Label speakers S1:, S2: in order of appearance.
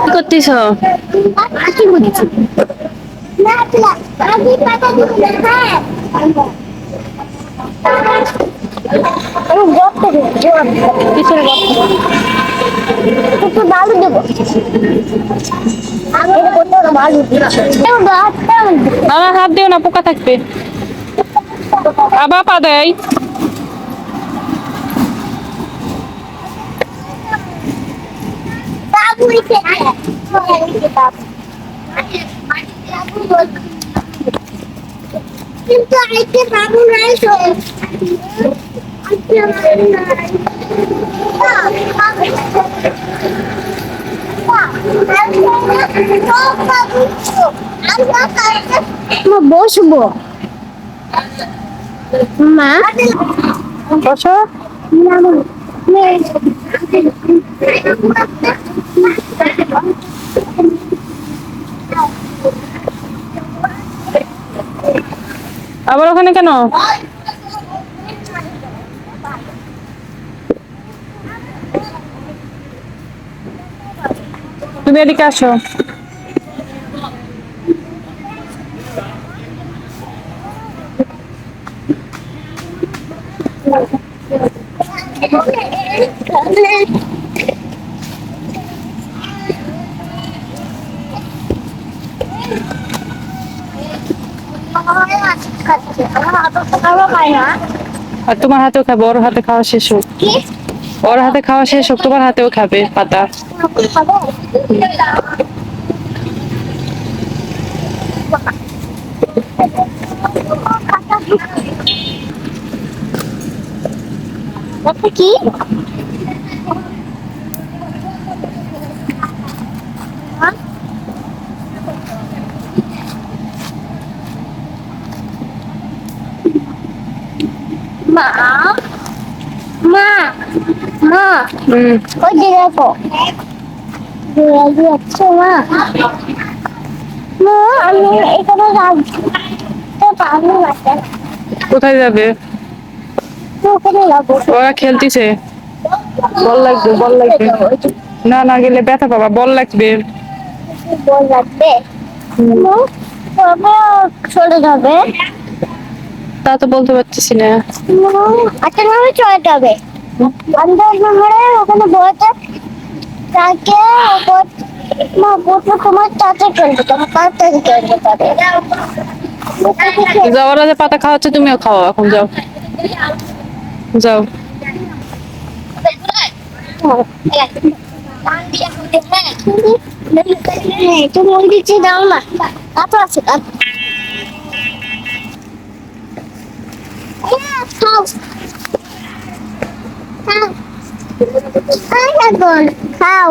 S1: কি করতেছ? কিসের গর্ত?
S2: একটু বালু দেবো।
S1: আমার হাত দিও না, পোকা থাকবে। আবার পা দেয়।
S2: কিন্তু আইতে বাবু নাই তো। বসবো মা
S1: বসো। আবার ওখানে কেন? তুমি এদিকে আসো। আর তোমার হাতেও খাবে, ওর হাতে খাওয়া শেষ হোক। ওর হাতে খাওয়া শেষ হোক, তোমার হাতেও খাবে পাতা।
S2: কি মা মা মা ওই যে দেখো আচ্ছা মা মা আমি এখানে রাখতে পারবো না।
S1: কোথায় যাবে?
S2: ওখানে যাবো।
S1: ওরা খেলতেছে। বল লাগবে, বল লাগবে। না না গেলে ব্যথা পাবা, বল লাগবে।
S2: বল লাগবে তবে চলে যাবে।
S1: তা তো বলতে পারতেছি না।
S2: আচ্ছা নামে চলে যাবে আন্দাজ নম্বরে ওখানে বসে তাকে মা বলবো তোমার চাচা খেলবে, তোমার তাড়াতাড়ি খেলতে পারে।
S1: যাও, ওরা যে পাতা খাওয়াচ্ছে তুমিও খাও, এখন যাও যাও।
S2: তুমি ওই দিচ্ছি দাও না তারপর আছে খাও খাও খাও।